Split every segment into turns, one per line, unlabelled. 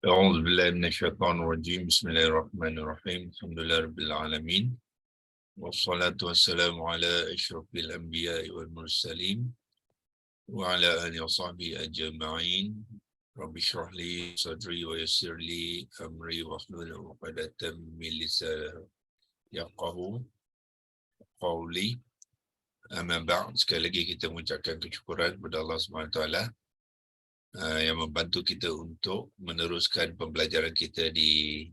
أعوذ بالله من الشيطان الرجيم بسم الله الرحمن الرحيم الحمد لله رب العالمين والصلاة والسلام على أشرف الأنبياء والمرسلين وعلى آله وصحبه أجمعين رب اشرح لي صدري ويسر لي أمري واحلل عقدة من لساني يفقهوا قولي. Amma ba'd, sekali lagi kita mengucapkan kesyukuran kepada Allah SWT yang membantu kita untuk meneruskan pembelajaran kita di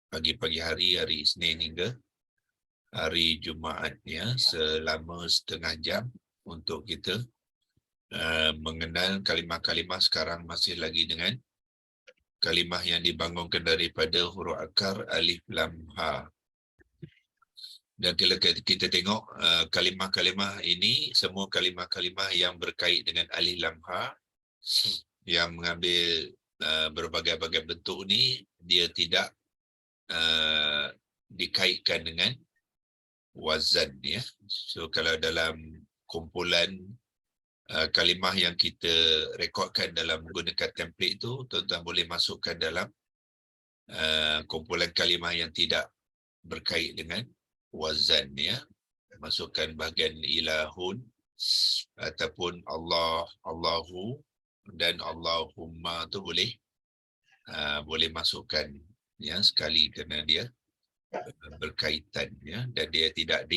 pagi-pagi hari Isnin hingga hari Jumaat ya, selama setengah jam untuk kita mengenal kalimah-kalimah. Sekarang masih lagi dengan kalimah yang dibangunkan daripada huruf akar alif lam ha. Dan kalau kita tengok kalimah-kalimah ini, semua kalimah-kalimah yang berkait dengan alif lam ha yang mengambil berbagai-bagai bentuk ni, dia tidak dikaitkan dengan wazan ya. So kalau dalam kumpulan kalimah yang kita rekodkan dalam menggunakan template itu, tuan-tuan boleh masukkan dalam kumpulan kalimah yang tidak berkait dengan wazan ya. Masukkan bahagian ilahun ataupun Allah, Allahu dan Allahumma tu boleh masukkan ya sekali, kerana dia berkaitan ya, dan dia tidak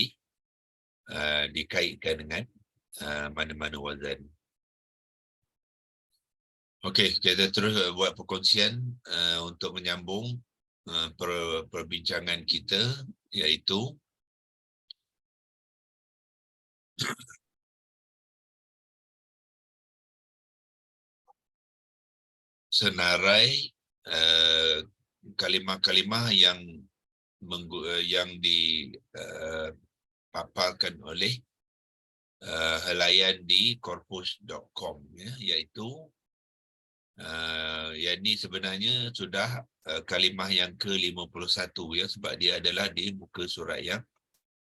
dikaitkan dengan mana-mana wazan. Okey, kita terus buat perkongsian untuk menyambung perbincangan kita, iaitu senarai kalimah-kalimah yang dipaparkan oleh helayan di corpus.com ya, iaitu yang ini sebenarnya sudah kalimah yang ke-51 ya, sebab dia adalah di muka surat yang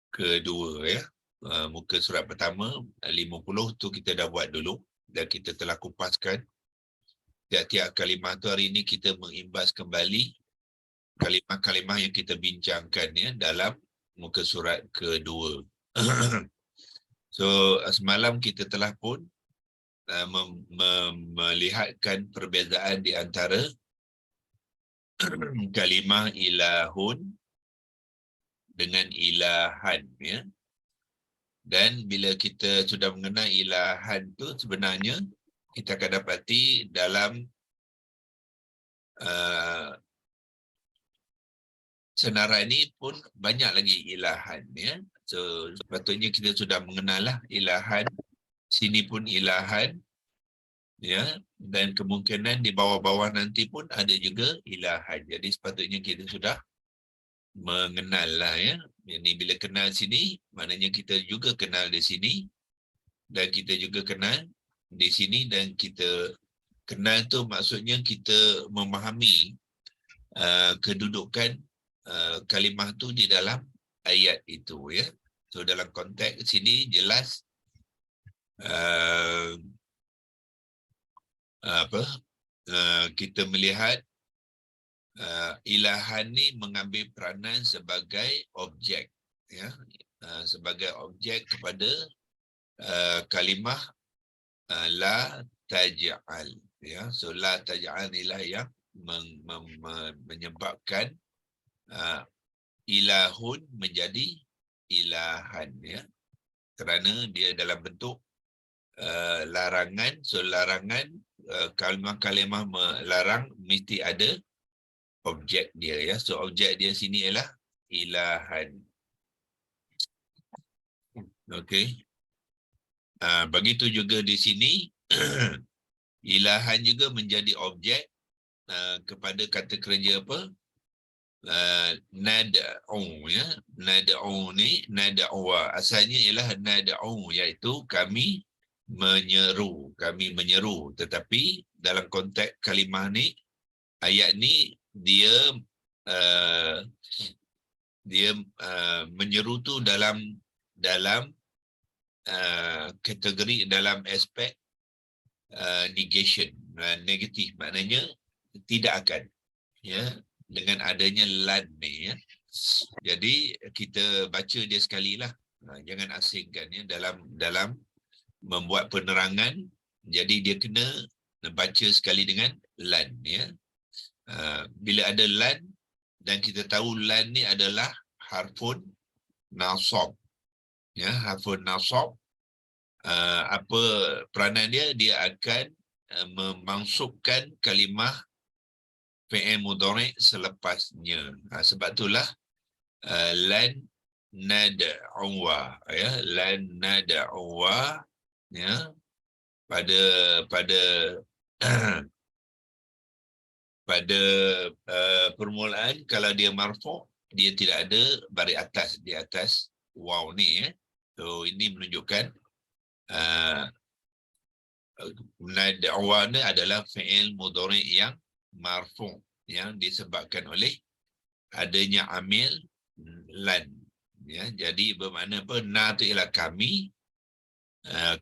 kedua ya. Muka surat pertama 50 tu kita dah buat dulu dan kita telah kupaskan tiap-tiap kalimah tu. Hari ini kita mengimbas kembali kalimah-kalimah yang kita bincangkan ya dalam muka surat kedua. So semalam kita telah pun melihatkan perbezaan di antara kalimah ilahun dengan ilahan ya. Dan bila kita sudah mengenal ilahan tu, sebenarnya kita akan dapati dalam senarai ini pun banyak lagi ilahan ya. So sepatutnya kita sudah mengenal lah ilahan, sini pun ilahan ya, dan kemungkinan di bawah-bawah nanti pun ada juga ilahan. Jadi sepatutnya kita sudah mengenal lah ya. Ini bila kenal sini, maknanya kita juga kenal di sini, dan kita juga kenal di sini, dan kita kenal tu maksudnya kita memahami kedudukan kalimah tu di dalam ayat itu ya. So dalam konteks sini jelas kita melihat ilahan ni mengambil peranan sebagai objek ya, sebagai objek kepada kalimah la taj'al ya. So la taj'al inilah yang menyebabkan ilahun menjadi ilahan ya, kerana dia dalam bentuk larangan. So larangan, kalimah-kalimah melarang mesti ada objek dia ya. So objek dia sini ialah ilahan. Okey. Begitu juga di sini ilahan juga menjadi objek kepada kata kerja apa? Nad'u ya. Nad'u ni, nad'u asalnya ialah nad'u, iaitu kami menyeru. Tetapi dalam konteks kalimah ni, ayat ni dia menyeru tu dalam kategori, dalam aspek negation, negatif. Maknanya tidak akan, ya, dengan adanya lan ni, ya. Jadi kita baca dia sekali lah, jangan asingkan, ya, dalam membuat penerangan. Jadi dia kena baca sekali dengan lan, ya. Bila ada lan, dan kita tahu lan ni adalah harfun nasab, ya, harfun nasab. Apa peranan dia? Dia akan memansubkan kalimah fi'il mudhari' selepasnya. Sebab itulah lan nad'uwa, ya, lan nad'uwa, ya, pada pada permulaan kalau dia marfu', dia tidak ada baris atas di atas waw ni, ya. So ini menunjukkan nad'uwa ni adalah fi'il mudhari' yang marfu', yang disebabkan oleh adanya amil lan, ya. Jadi bermakna apa? Na tu ialah kami,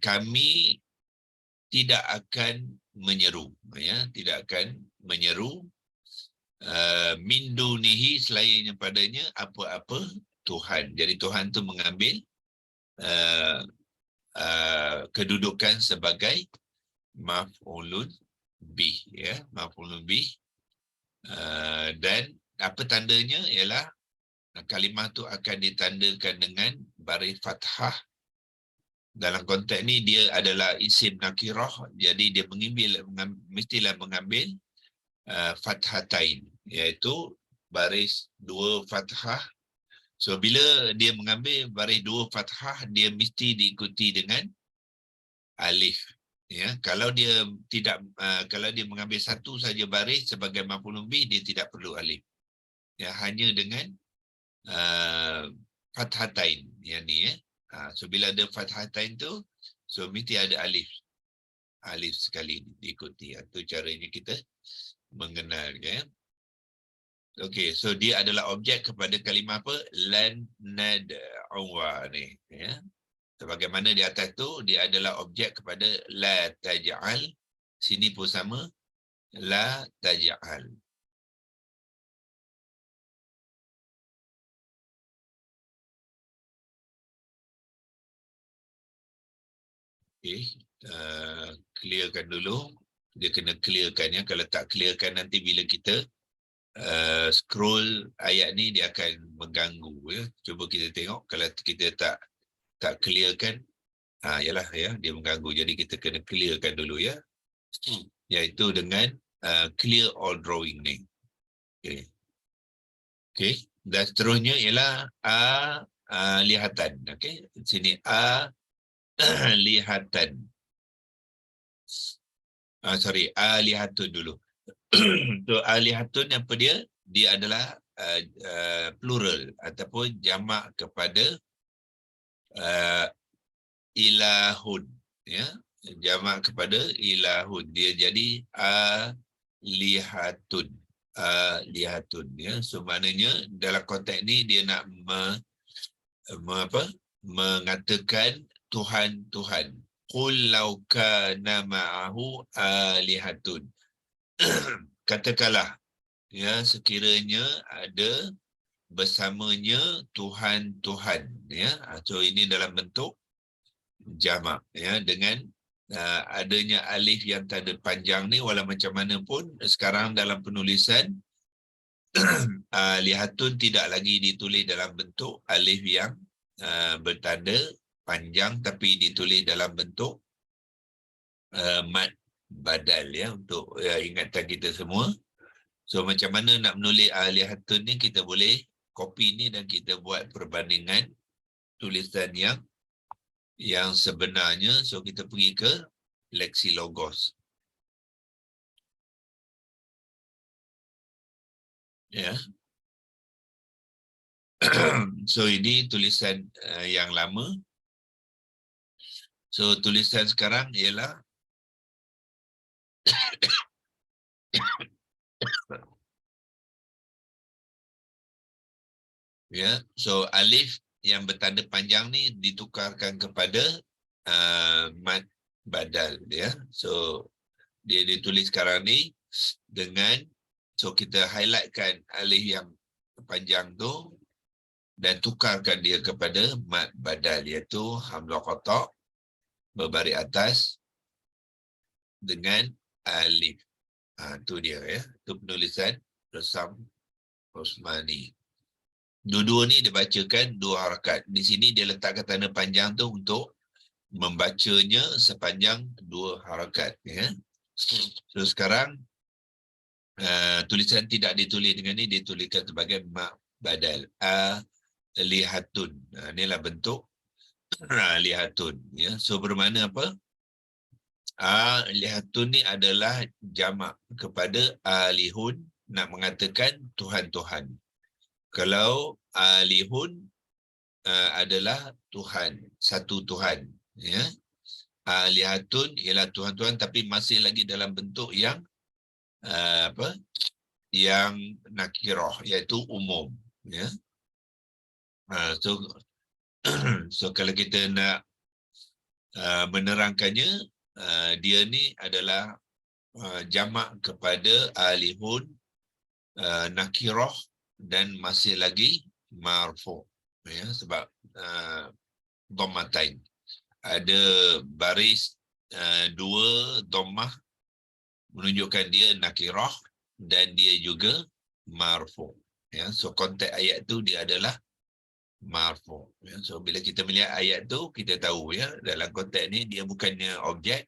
kami tidak akan menyeru, ya, tidak akan menyeru min dunihi, selain padanya apa-apa Tuhan. Jadi Tuhan tu mengambil kedudukan sebagai maf'ulun bih, ya, maf'ulun bih. Dan apa tandanya ialah kalimah tu akan ditandakan dengan baris fathah. Dalam konteks ni dia adalah isim nakirah, jadi dia mestilah mengambil fathatain, iaitu baris dua fathah. So bila dia mengambil baris dua fathah, dia mesti diikuti dengan alif, ya. Kalau dia tidak, kalau dia mengambil satu saja baris sebagai maf'ulun bih, dia tidak perlu alif, ya, hanya dengan fathatain yang ni, ya. So bila ada fathatain tu, so mesti ada alif sekali diikuti. Itu caranya kita mengenal, ya. Okey, so dia adalah objek kepada kalimah apa? Lan nad'uwa ni, ya. Sebagaimana di atas tu, dia adalah objek kepada la taj'al. Sini pun sama, la taj'al. Okey, clearkan dulu. Dia kena clearkan, ya. Kalau tak clearkan, nanti bila kita scroll ayat ni, dia akan mengganggu, ya. Cuba kita tengok, kalau kita tak clearkan, yalah, ya, dia mengganggu. Jadi kita kena clearkan dulu, ya. Iaitu dengan clear all drawing ni. Okey. Okey, dan seterusnya ialah lihatan. Okey, sini lihatan. Lihatun dulu. So lihatun apa dia? Dia adalah plural ataupun jamak kepada ilahun, ya. Jamak kepada ilahun. Dia jadi lihatun. Lihatun, ya. So maknanya dalam konteks ni dia nak mengatakan Tuhan. Qul law kana ma'ahu alihatun. Katakanlah, ya, sekiranya ada bersamanya Tuhan, ya. So ini dalam bentuk jamak, ya, dengan adanya alif yang tanda panjang ni. Walau macam mana pun sekarang dalam penulisan lihatun tidak lagi ditulis dalam bentuk alif yang bertanda panjang, tapi ditulis dalam bentuk mad badal, ya, untuk ingatan kita semua. So macam mana nak menulis lihatun ni? Kita boleh copy ni dan kita buat perbandingan tulisan yang sebenarnya. So kita pergi ke Lexilogos, ya. So ini tulisan yang lama. So tulisan sekarang ialah ya. So alif yang bertanda panjang ni ditukarkan kepada mad badal, ya. So dia ditulis sekarang ni dengan, so kita highlightkan alif yang panjang tu dan tukarkan dia kepada mad badal, iaitu hamzah qata' berbaris atas dengan alif. Tu dia ya. Tu penulisan Rasam Osmani. Dua-dua ni dibacakan 2 harakat. Di sini dia letakkan tanda panjang tu untuk membacanya sepanjang 2 harakat ya. So sekarang tulisan tidak ditulis dengan ni dituliskan sebagai mak badal. Lihatun. Inilah bentuk lihatun ya. So bermakna apa? Lihatun ni adalah jamak kepada alihun, nak mengatakan Tuhan-Tuhan. Kalau alihun adalah Tuhan, satu Tuhan ya. Alihatun ialah Tuhan-Tuhan tapi masih lagi dalam bentuk yang yang nakirah, iaitu umum ya. So kalau kita nak menerangkannya, dia ni adalah jamak kepada alihun, nakirah dan masih lagi marfu ya, sebab dhammatain. Ada baris 2 dhammah menunjukkan dia nakirah dan dia juga marfu ya. So konteks ayat tu dia adalah marfu ya. So bila kita melihat ayat tu kita tahu ya, dalam konteks ni dia bukannya objek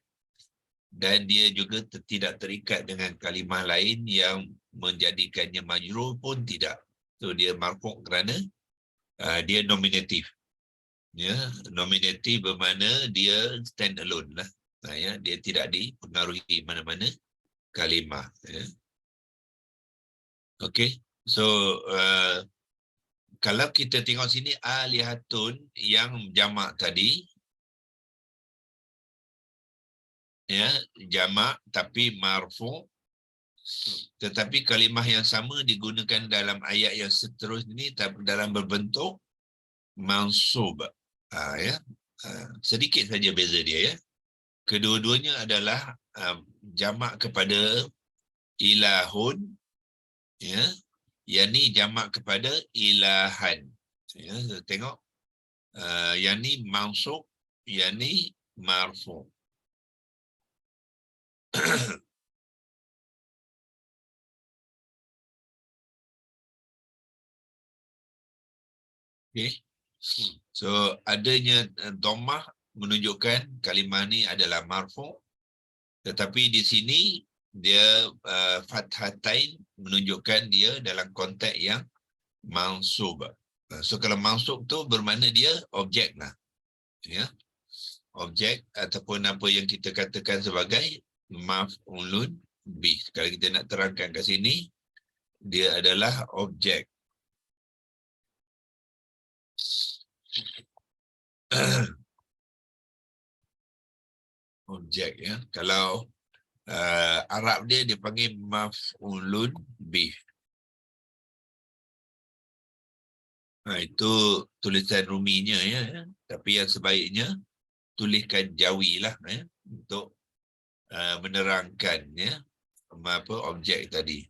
dan dia juga tidak terikat dengan kalimah lain yang menjadikannya majrur pun tidak. So dia marfu kerana dia nominatif. Ya, nominatif bermakna dia stand alone lah. Ya, dia tidak dipengaruhi mana-mana kalimah. Ya. Okey, so kalau kita tengok sini alihatun yang jamak tadi, ya, jamak tapi marfu, tetapi kalimah yang sama digunakan dalam ayat yang seterusnya ini dalam berbentuk mansub. Ya, sedikit saja beza dia ya. Kedua-duanya adalah jamak kepada ilahun ya, yang ni jamak kepada ilahan ya. Tengok yang ni mansub, yang ni marfu. Okay. So adanya dhammah menunjukkan kalimah ni adalah marfu, tetapi di sini dia fathatain menunjukkan dia dalam konteks yang mansub. So kalau mansub tu bermakna dia objek lah ya, objek ataupun apa yang kita katakan sebagai maf'ulun bih. Kalau kita nak terangkan kat sini, dia adalah objek. Objek ya. Kalau Arab dia dipanggil maf'ulun bih. Itu tulisan ruminya ya. Tapi yang sebaiknya tuliskan jawi lah ya, untuk menerangkan ya apa objek tadi.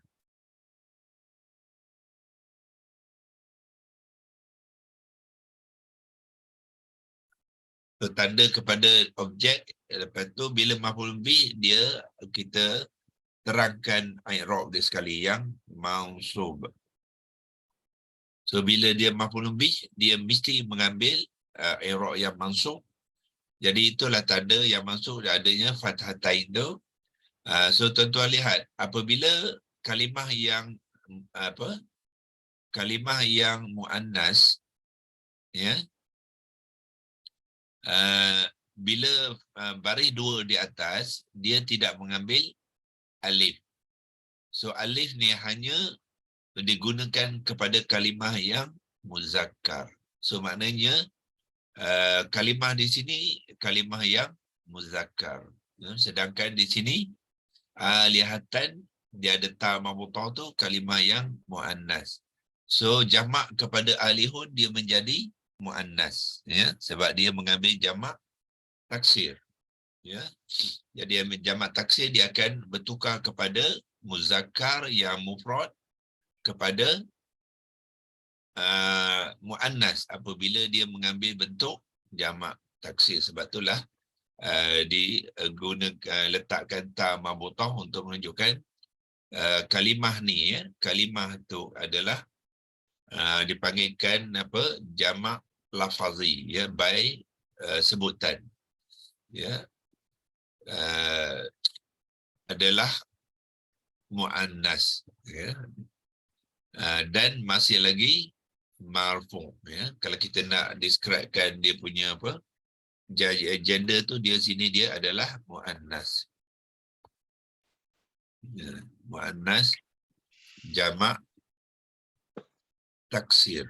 So, tanda kepada objek, lepas tu bila maf'ul bih dia kita terangkan i'rab dia sekali yang mansub. So bila dia maf'ul bih dia mesti mengambil i'rab yang mansub. Jadi itulah tanda yang mansub adanya fathatain tu. So tuan-tuan lihat apabila kalimah yang kalimah yang muannas ya, bila baris 2 di atas dia tidak mengambil alif. So alif ni hanya digunakan kepada kalimah yang muzakkar. So maknanya kalimah di sini kalimah yang muzakkar. Sedangkan di sini alihatan dia ada ta marbutah tu kalimah yang muannas. So jamak kepada alihun dia menjadi muannas ya, sebab dia mengambil jamak taksir ya. Jadi jamak taksir dia akan bertukar kepada muzakkar yang mufrad kepada muannas apabila dia mengambil bentuk jamak taksir. Sebab itulah digunakan letakkan ta marbutah untuk menunjukkan kalimah ni, ya, kalimah tu adalah dipanggilkan apa, jamak lafazi, ya, by sebutan, ya, adalah muannas, ya, dan masih lagi marfu', ya. Kalau kita nak describekan dia punya apa, gender tu, dia sini dia adalah muannas, ya, muannas jamak taksir.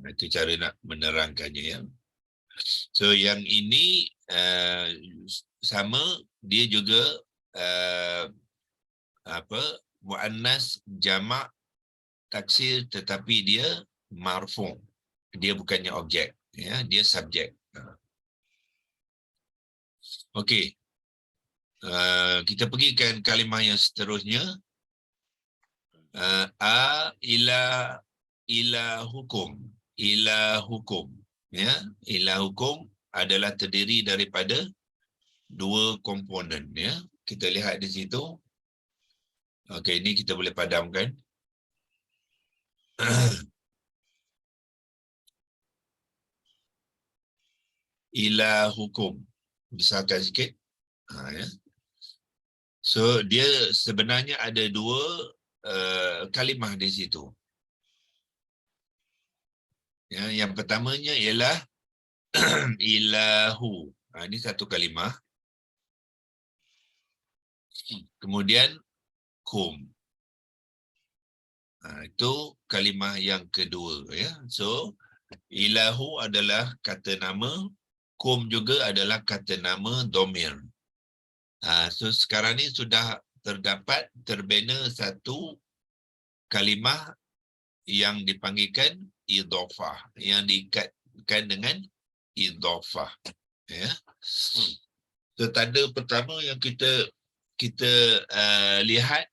Itu cara nak menerangkannya, ya. So yang ini sama, dia juga muannas jamak taksir, tetapi dia marfu'. Dia bukannya objek, ya, dia subjek. Okey. Kita pergikan kalimah yang seterusnya. Ila hukum. Ila hukum, ya. Ila hukum adalah terdiri daripada dua komponen, ya. Kita lihat di situ. Okey, ini kita boleh padamkan. Ila hukum. Besarkan sikit. Ya. So, dia sebenarnya ada dua kalimah di situ. Ya, yang pertamanya ialah ilahu. Ini satu kalimah. Kemudian kum. Itu kalimah yang kedua, ya. So ilahu adalah kata nama, kum juga adalah kata nama domir. So sekarang ni sudah terdapat terbina satu kalimah yang dipanggilkan idhofah, yang diikatkan dengan idhofah, ya. So tanda pertama yang kita lihat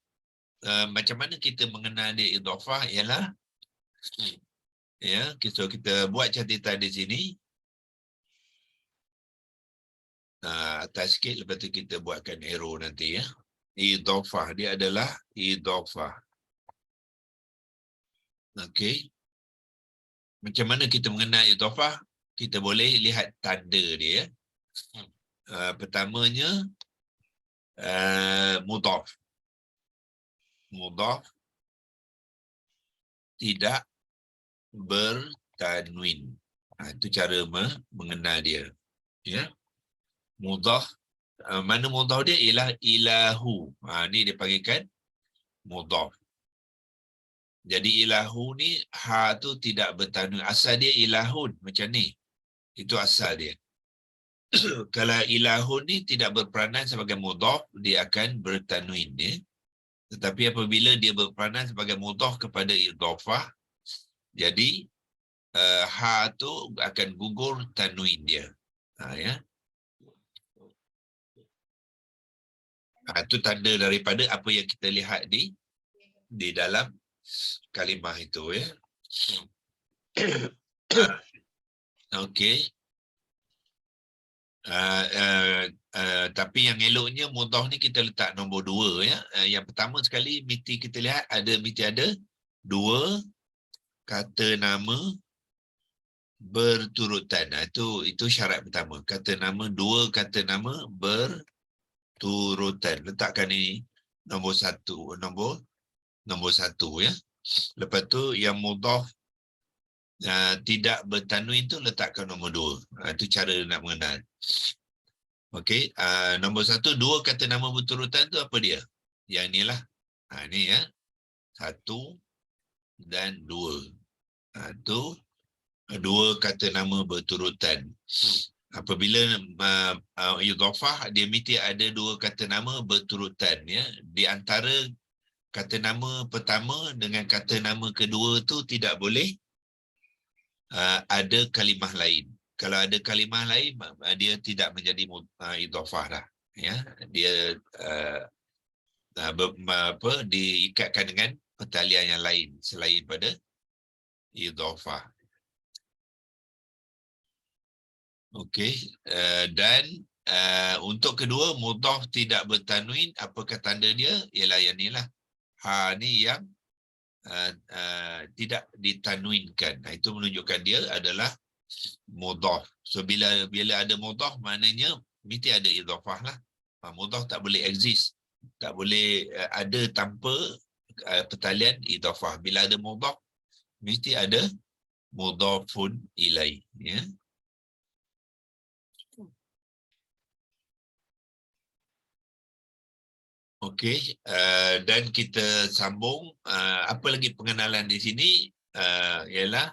macam mana kita mengenal dia idhofah ialah, ya, kita buat catatan di sini. Atas sikit, lepas tu kita buatkan arrow nanti, ya. Idhofah, dia adalah idhofah. Okey. Macam mana kita mengenal idhofah? Kita boleh lihat tanda dia. Pertamanya mudhaf. Mudhaf tidak bertanwin. Itu cara mengenal dia, ya. Mudhaf, mana mudhaf dia ialah ilahu. Ni dia panggilkan mudhaf. Jadi ilahu ni ha tu tidak bertanwin. Asal dia ilahun macam ni. Itu asal dia. Kalau ilahun ni tidak berperanan sebagai mudhaf, dia akan bertanwin, ya. Tetapi apabila dia berperanan sebagai mudhaf kepada idhofah, jadi ha tu akan gugur tanwin dia. Ya. Itu tanda daripada apa yang kita lihat di dalam kalimah itu, ya. Okey. Tapi yang eloknya mudhaf ni kita letak nombor 2, ya. Yang pertama sekali mesti kita lihat mesti ada dua kata nama berturutan. Itu syarat pertama. Kata nama, dua kata nama berturutan. Letakkan ini nombor 1, nombor 1, ya. Lepas tu yang mudhaf tidak bertanwin tu letakkan nombor 2. Itu cara nak mengenal. Okey, nombor 1, dua kata nama berturutan tu apa dia? Yang inilah. Ni, ya. 1 dan 2. Itu dua kata nama berturutan. Apabila idhofah, dia mesti ada dua kata nama berturutan, ya. Di antara kata nama pertama dengan kata nama kedua tu tidak boleh ada kalimah lain. Kalau ada kalimah lain, dia tidak menjadi idhofah dah. Ya, dia diikatkan dengan pertalian yang lain selain pada idhafah. Okey, dan untuk kedua, mudhaf tidak bertanwin, apakah tanda dia? Ialah yang inilah. Ha ni yang tidak ditanwinkan. Itu menunjukkan dia adalah mudhaf. So bila ada mudhaf, maknanya mesti ada idhafah lah. Mudhaf tak boleh exist, tak boleh ada tanpa pertalian idhafah. Bila ada mudhaf, mesti ada mudhafun ilaih, ya. Okey, dan kita sambung. Apa lagi pengenalan di sini ialah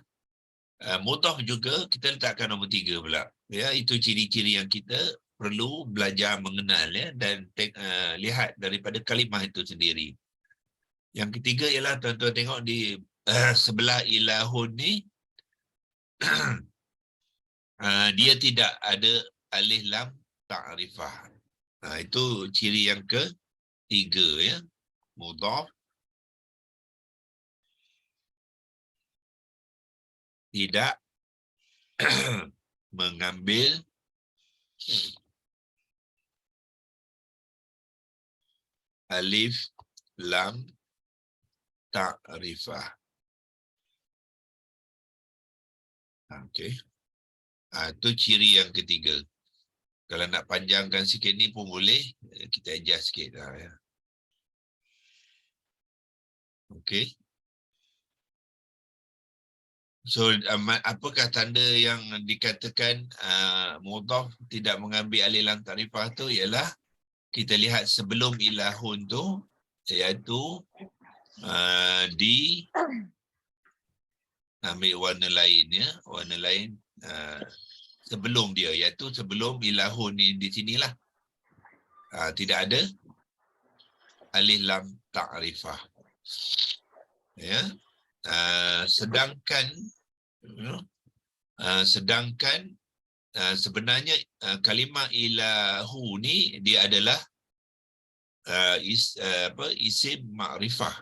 mudhaf juga kita letakkan nombor 3 pula. Ya, itu ciri-ciri yang kita perlu belajar mengenal, ya, dan lihat daripada kalimah itu sendiri. Yang ketiga ialah tuan-tuan tengok di sebelah ilahun ni dia tidak ada alif lam ta'rifah. Itu ciri yang ketiga, ya. Mudhaf tidak mengambil alif lam ta'rifah. Okey. Itu ciri yang ketiga. Kalau nak panjangkan sikit ni pun boleh, kita adjust sikit lah, ya. Okey. So apakah tanda yang dikatakan mudhaf tidak mengambil alif lam ta'rifah tu? Ialah kita lihat sebelum ilahun tu, iaitu di ambil warna lain, ya, warna lain sebelum dia, iaitu sebelum ilahun ni di sinilah tidak ada alif lam ta'rifah, ya. Sedangkan sebenarnya kalimah ilahu ni dia adalah isim ma'rifah,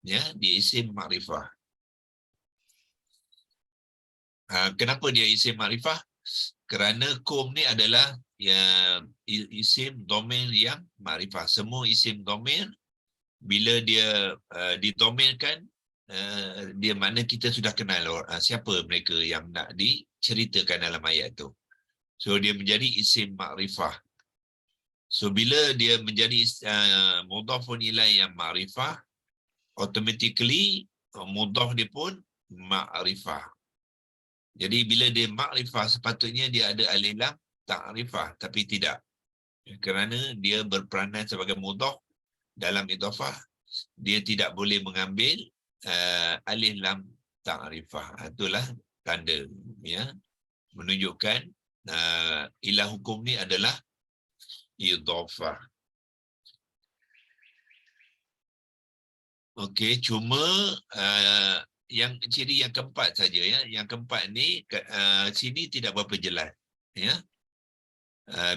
ya, dia isim ma'rifah. Kenapa dia isim ma'rifah? Kerana kum ni adalah isim dhamir yang ma'rifah. Semua isim dhamir bila dia didomirkan, dia makna kita sudah kenal siapa mereka yang nak diceritakan dalam ayat tu. So dia menjadi isim ma'rifah. So bila dia menjadi mudhafun ilaih yang ma'rifah, automatically mudhaf dia pun ma'rifah. Jadi bila dia ma'rifah, sepatutnya dia ada alif lam ta'rifah, tapi tidak. Kerana dia berperanan sebagai mudhaf dalam idhafah, dia tidak boleh mengambil alif lam ta'rifah. Itulah tanda, ya, menunjukkan ilah hukum ni adalah idhafah. Okey, cuma yang ciri yang keempat saja, ya. Yang keempat ni sini tidak berapa jelas, ya.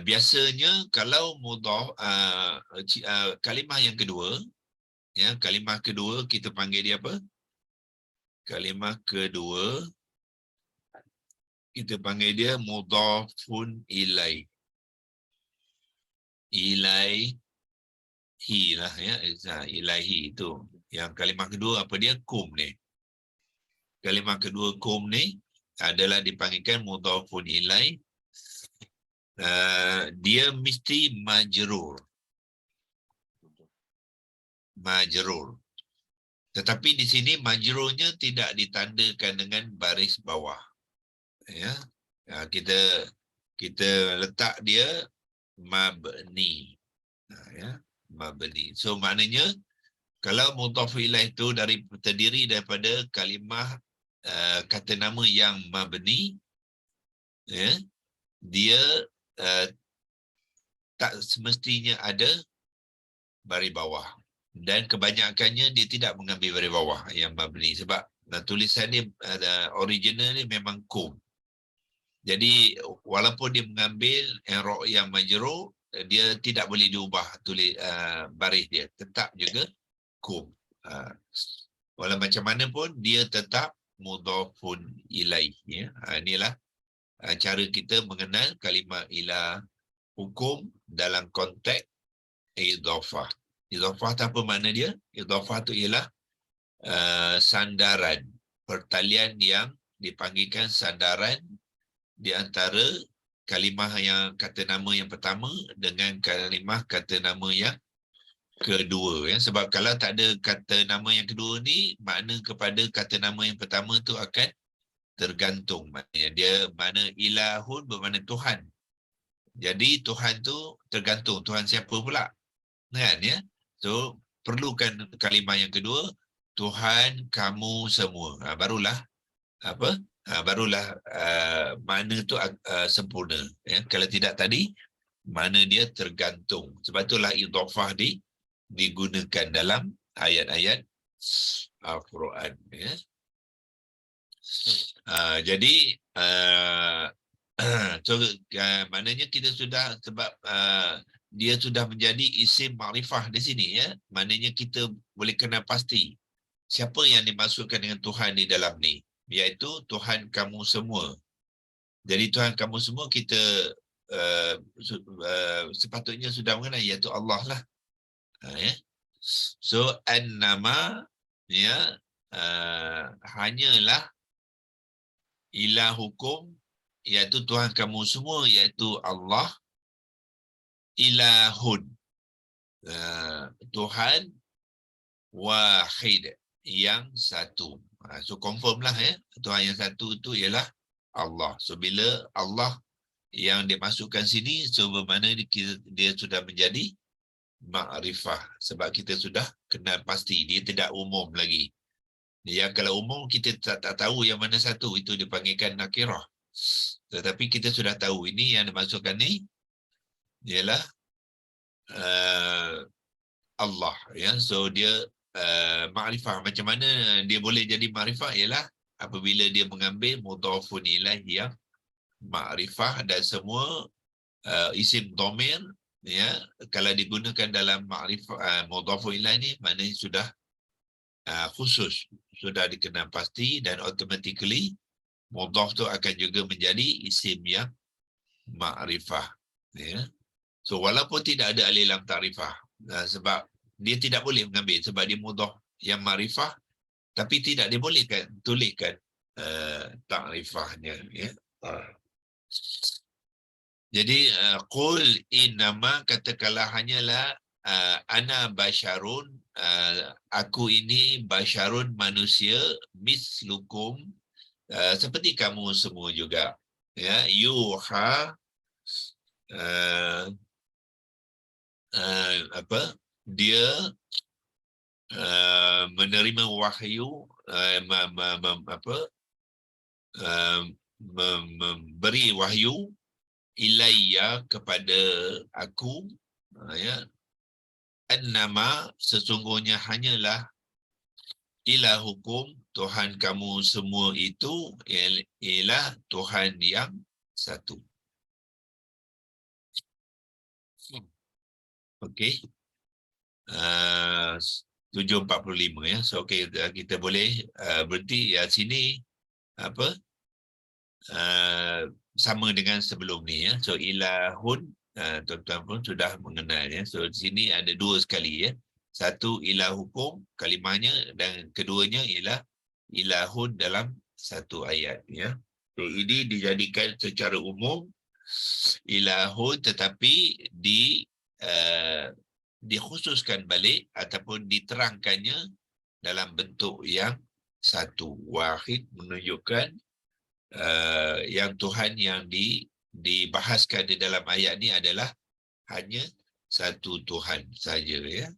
Biasanya kalau mudhaf kalimah yang kedua, ya, kalimah kedua kita panggil dia apa? Kalimah kedua kita panggil dia mudhafun ilaih. Ilaihi lah, ya. Ilaihi itu. Yang kalimah kedua apa dia? Kum ni. Kalimah kedua kum ni adalah dipanggilkan mudhafun ilaih. Dia mesti majrur. Majrur. Tetapi di sini majrurnya tidak ditandakan dengan baris bawah. Ya. Kita letak dia mabni. Ya, mabni. So maknanya kalau mudhaf ilaih itu terdiri daripada kalimah kata nama yang mabni, ya, dia tak semestinya ada baris bawah, dan kebanyakannya dia tidak mengambil baris bawah yang mabni sebab tulisan dia original ni memang kum. Jadi walaupun dia mengambil i'rab yang majrur, dia tidak boleh diubah tulis baris dia, tetap juga kum. Walau macam mana pun dia tetap mudhafun ilaih, ya. Inilah cara kita mengenal kalimah ila hukum dalam konteks idhafah. Idhafah tu apa makna dia? Idhafah tu ialah sandaran, pertalian yang dipanggilkan sandaran di antara kalimah yang kata nama yang pertama dengan kalimah kata nama yang kedua, ya. Sebab kalau tak ada kata nama yang kedua ni, makna kepada kata nama yang pertama tu akan tergantung. Maknanya dia mana ilahun bermakna Tuhan. Jadi Tuhan tu tergantung Tuhan siapa pula, kan, ya. So perlukan kalimah yang kedua, Tuhan kamu semua. Barulah apa? Barulah makna tu sempurna, ya. Kalau tidak tadi mana dia tergantung. Sebab itulah idhafah digunakan dalam ayat-ayat Al-Quran, ya. Jadi so, maknanya kita sudah, sebab dia sudah menjadi isim ma'rifah di sini, ya. Maknanya kita boleh kenal pasti siapa yang dimaksudkan dengan Tuhan di dalam ni, iaitu Tuhan kamu semua. Jadi Tuhan kamu semua kita sepatutnya sudah mengenal, iaitu Allah lah. Ya. So an-nama, ya, hanyalah ilah hukum, iaitu Tuhan kamu semua, iaitu Allah. Ilahun, Tuhan wahid, yang satu. So confirm lah, ya, Tuhan yang satu itu ialah Allah. So bila Allah yang dimasukkan sini, so bermakna dia sudah menjadi ma'rifah, sebab kita sudah kenal pasti, dia tidak umum lagi. Yang kalau umum kita tak tahu yang mana satu, itu dipanggilkan nakirah. Tetapi kita sudah tahu ini yang dimasukkan ni ialah Allah, ya. So dia ma'rifah. Macam mana dia boleh jadi ma'rifah ialah apabila dia mengambil mudhafun ilaih yang ma'rifah, dan semua isim dhamir, ya, kalau digunakan dalam ma'rifah mudhafun ilaih ni, maknanya sudah khusus, sudah dikenal pasti, dan automatically mudhaf tu akan juga menjadi isim yang ma'rifah, ya. So walaupun tidak ada alif lam ta'rifah, sebab dia tidak boleh mengambil, sebab dia mudhaf yang ma'rifah, tapi tidak dibolehkan tuliskan ta'rifahnya, ya. Jadi qul innama, katakanlah hanyalah ana basyarun, aku ini basyarun, manusia, mislukum, seperti kamu semua juga, ya. Yuha, apa, dia menerima wahyu, memberi wahyu ilayya, kepada aku, ya, annama, sesungguhnya hanyalah ilahukum, Tuhan kamu semua itu ialah Tuhan yang satu. Okey. 7.45, ya. So okey, kita boleh berhenti ya sini, apa, sama dengan sebelum ni, ya. So ilahun, tuan-tuan pun sudah mengenal, ya. So di sini ada dua sekali, ya. Satu ilah hukum kalimahnya, dan keduanya ialah ilahun dalam satu ayat, ya. So ini dijadikan secara umum ilahun, tetapi dikhususkan balik ataupun diterangkannya dalam bentuk yang satu. Wahid menunjukkan yang Tuhan yang dibahaskan di dalam ayat ni adalah hanya satu Tuhan saja, ya.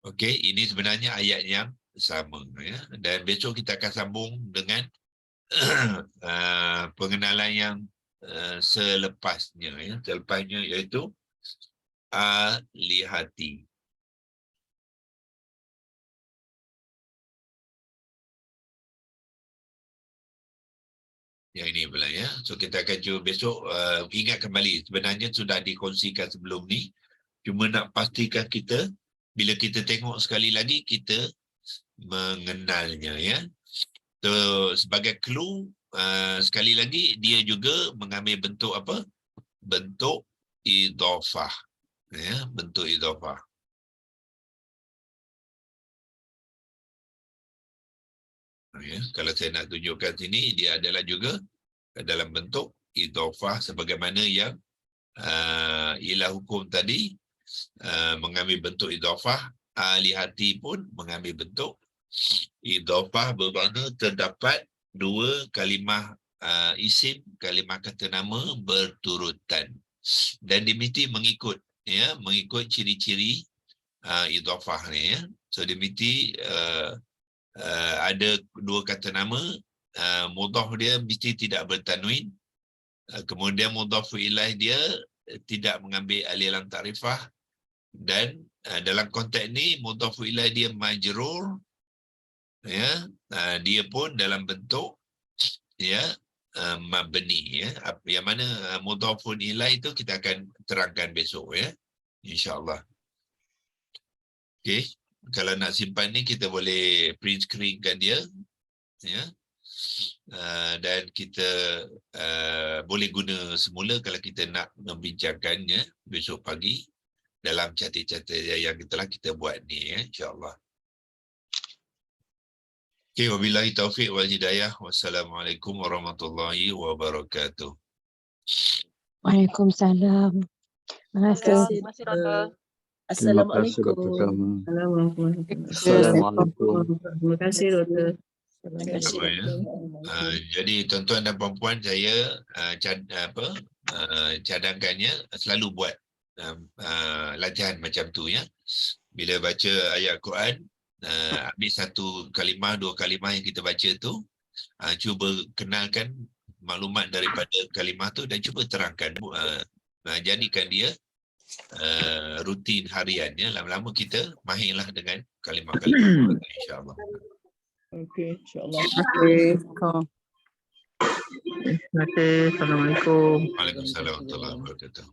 Okey, ini sebenarnya ayat yang sama, ya. Dan besok kita akan sambung dengan pengenalan yang selepasnya, ya. Selepasnya iaitu alihati. Yang ini pula ya. So kita akan cuba besok ingat kembali. Sebenarnya sudah dikongsikan sebelum ni. Cuma nak pastikan kita bila kita tengok sekali lagi kita mengenalnya ya. So sebagai clue sekali lagi dia juga mengambil bentuk apa? Bentuk idhafah. Ya, bentuk idhafah. Ya, kalau saya nak tunjukkan sini dia adalah juga dalam bentuk idhafah sebagaimana yang ialah hukum tadi mengambil bentuk idhafah, alihati pun mengambil bentuk idhafah bermakna terdapat dua kalimah isim, kalimah kata nama berturutan dan dia mesti mengikut ya, mengikut ciri-ciri idhafah ni ya. So dia mesti ada dua kata nama, mudhaf dia mesti tidak bertanwin, kemudian mudhaf ilaih dia tidak mengambil alif lam ta'rifah, dan dalam konteks ni mudhaf ilaih dia majrur ya, dia pun dalam bentuk ya mabni ya. Yang mana mudhafun ilaih itu kita akan terangkan besok ya, insya-Allah. Okey, kalau nak simpan ni kita boleh print screenkan dia ya. Dan kita boleh guna semula kalau kita nak membincangkannya besok pagi dalam catatan yang telah kita buat ni ya, insya-Allah. Okay, wabillahi taufiq wal hidayah. Wassalamualaikum warahmatullahi wabarakatuh.
Waalaikumsalam. Terima kasih.
Assalamualaikum.
Assalamualaikum.
Terima kasih, Doktor.
Terima kasih. Jadi tuan-tuan dan puan-puan, saya cadangkannya selalu buat latihan macam tu ya. Bila baca ayat Quran, ambil satu kalimah, dua kalimah yang kita baca tu, cuba kenalkan maklumat daripada kalimah tu dan cuba terangkan, jadikan dia rutin hariannya. Lama-lama kita mahirlah dengan kalimah-kalimah insya-Allah.
Okey, insya-Allah.
Assalamualaikum.
Waalaikumsalam warahmatullahi wabarakatuh.